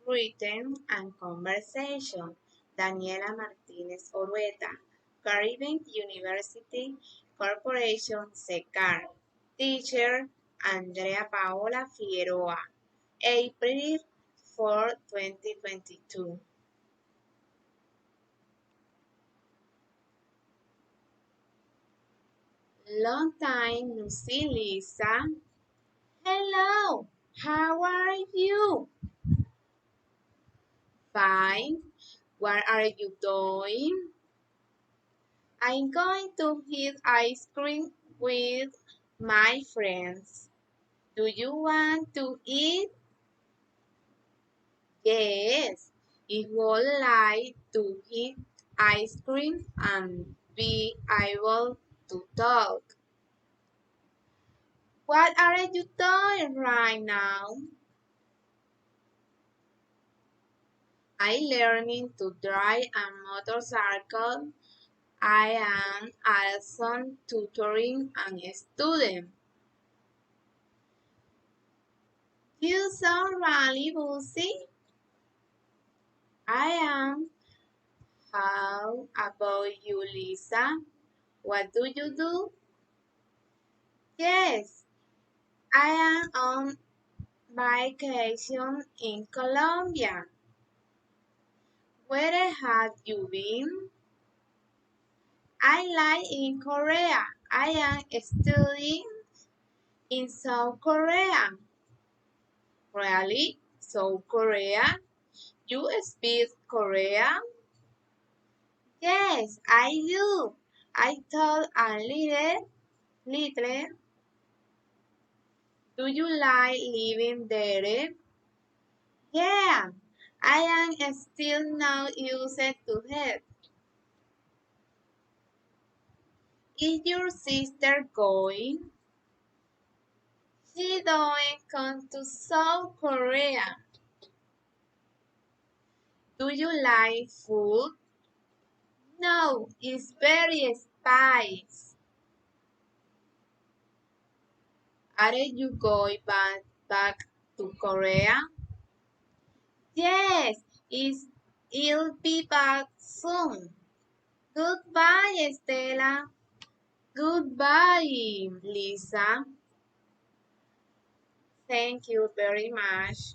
Written and Conversation, Daniela Martinez Orueta, Caribbean University Corporation, SECAR. Teacher, Andrea Paola Figueroa, April 4, 2022. Long time no see, Lisa. Hello, how are you? Fine. What are you doing? I'm going to eat ice cream with my friends. Do you want to eat? Yes, I would like to eat ice cream and be able to talk. What are you doing right now? I'm learning to drive a motorcycle. I am also tutoring a student. You sound really busy. I am. How about you, Lisa? What do you do? Yes, I am on vacation in Colombia. Where have you been? I like in Korea. I am studying in South Korea. Really? South Korea? You speak Korean? Yes, I do. I thought a little. Do you like living there? Yeah, I am still not used to it. Is your sister going? She don't come to South Korea. Do you like food? No, it's very spicy. Are you going back to Korea? Yes, it'll be back soon. Goodbye, Stella. Goodbye, Lisa. Thank you very much.